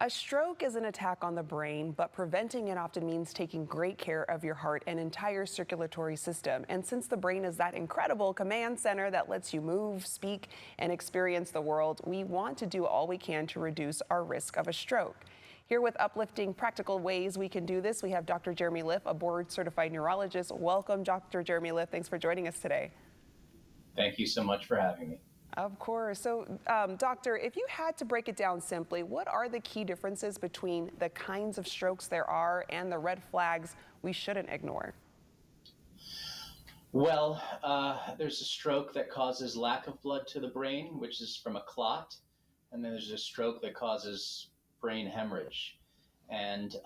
A stroke is an attack on the brain, but preventing it often means taking great care of your heart and entire circulatory system. And since the brain is that incredible command center that lets you move, speak, and experience the world, we want to do all we can to reduce our risk of a stroke. Here with uplifting practical ways we can do this, we have Dr. Jeremy Liff, a board-certified neurologist. Welcome, Dr. Jeremy Liff. Thanks for joining us today. Thank you so much for having me. Of course. So, doctor, if you had to break it down simply, what are the key differences between the kinds of strokes there are and the red flags we shouldn't ignore? Well, there's a stroke that causes lack of blood to the brain, which is from a clot. And then there's a stroke that causes brain hemorrhage. And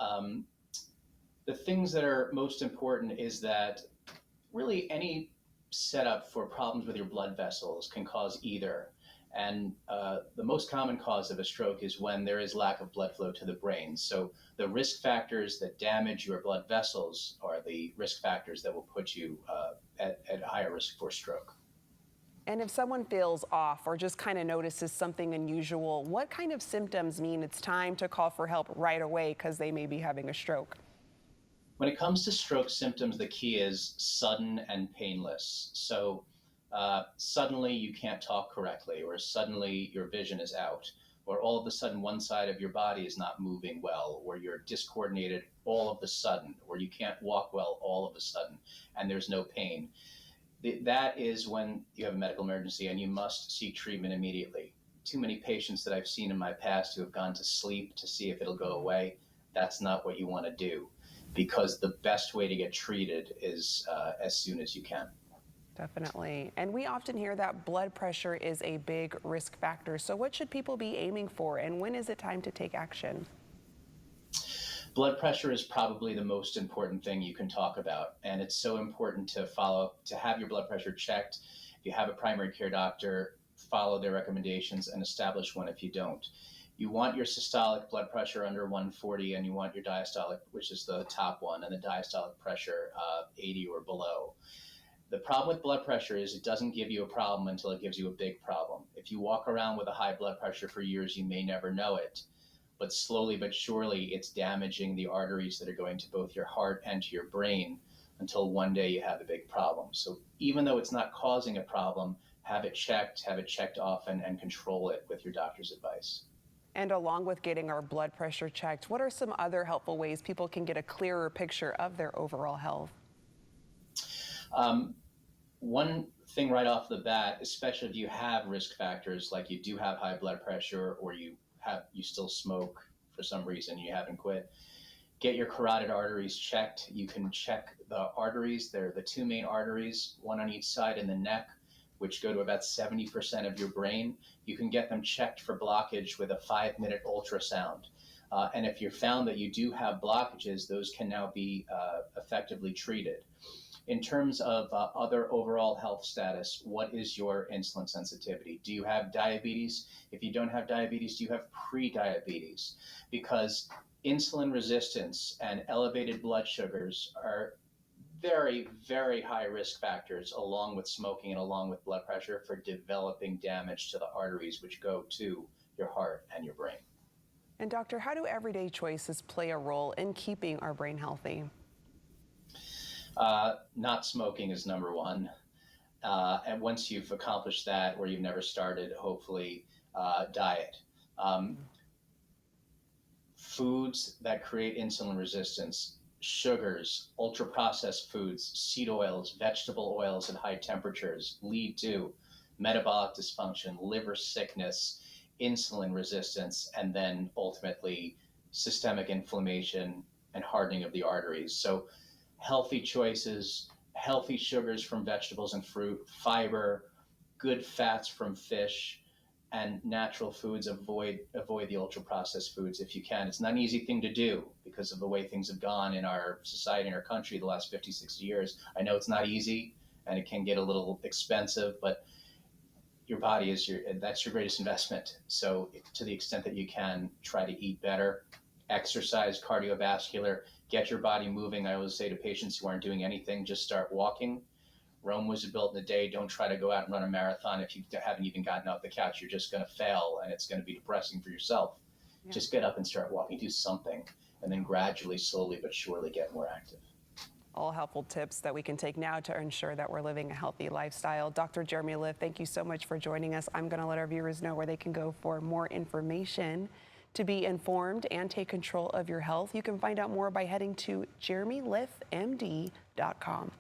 the things that are most important is that really any setup for problems with your blood vessels can cause either. And the most common cause of a stroke is when there is lack of blood flow to the brain. So the risk factors that damage your blood vessels are the risk factors that will put you at higher risk for stroke. And if someone feels off or just kind of notices something unusual, what kind of symptoms mean it's time to call for help right away because they may be having a stroke? When it comes to stroke symptoms, the key is sudden and painless. So suddenly you can't talk correctly, or suddenly your vision is out, or all of a sudden one side of your body is not moving well, or you're discoordinated all of a sudden, or you can't walk well all of a sudden, and there's no pain. That is when you have a medical emergency and you must seek treatment immediately. Too many patients that I've seen in my past who have gone to sleep to see if it'll go away, that's not what you want to do, because the best way to get treated is as soon as you can. Definitely. And we often hear that blood pressure is a big risk factor. So what should people be aiming for, and when is it time to take action? Blood pressure is probably the most important thing you can talk about. And it's so important to have your blood pressure checked. If you have a primary care doctor, follow their recommendations and establish one if you don't. You want your systolic blood pressure under 140, and you want your diastolic, which is the top one, and the diastolic pressure 80 or below. The problem with blood pressure is it doesn't give you a problem until it gives you a big problem. If you walk around with a high blood pressure for years, you may never know it. But slowly but surely, it's damaging the arteries that are going to both your heart and to your brain until one day you have a big problem. So even though it's not causing a problem, have it checked often, and control it with your doctor's advice. And along with getting our blood pressure checked, what are some other helpful ways people can get a clearer picture of their overall health? One thing right off the bat, especially if you have risk factors like you do have high blood pressure, or you still smoke for some reason, you haven't quit, get your carotid arteries checked. You can check the arteries. They're the two main arteries, one on each side in the neck, which go to about 70% of your brain. You can get them checked for blockage with a 5-minute ultrasound. And if you're found that you do have blockages, those can now be effectively treated. In terms of other overall health status, what is your insulin sensitivity? Do you have diabetes? If you don't have diabetes, do you have pre-diabetes? Because insulin resistance and elevated blood sugars are very, very high risk factors, along with smoking and along with blood pressure, for developing damage to the arteries which go to your heart and your brain. And doctor, how do everyday choices play a role in keeping our brain healthy? Not smoking is number one. And once you've accomplished that, or you've never started, hopefully, diet. Foods that create insulin resistance, sugars, ultra-processed foods, seed oils, vegetable oils at high temperatures lead to metabolic dysfunction, liver sickness, insulin resistance, and then ultimately systemic inflammation and hardening of the arteries. So healthy choices, healthy sugars from vegetables and fruit, fiber, good fats from fish, and natural foods. Avoid the ultra processed foods if you can. It's not an easy thing to do because of the way things have gone in our society and our country the last 50, 60 years. I know it's not easy and it can get a little expensive, but your body is that's your greatest investment. So to the extent that you can, try to eat better, exercise, cardiovascular, get your body moving. I always say to patients who aren't doing anything, just start walking. Rome was built in a day. Don't try to go out and run a marathon if you haven't even gotten off the couch. You're just going to fail, and it's going to be depressing for yourself. Just get up and start walking, do something, and then gradually, slowly but surely get more active. All helpful tips that we can take now to ensure that we're living a healthy lifestyle. Dr. Jeremy Lift, thank you so much for joining us. I'm going to let our viewers know where they can go for more information to be informed and take control of your health. You can find out more by heading to jeremylifmd.com.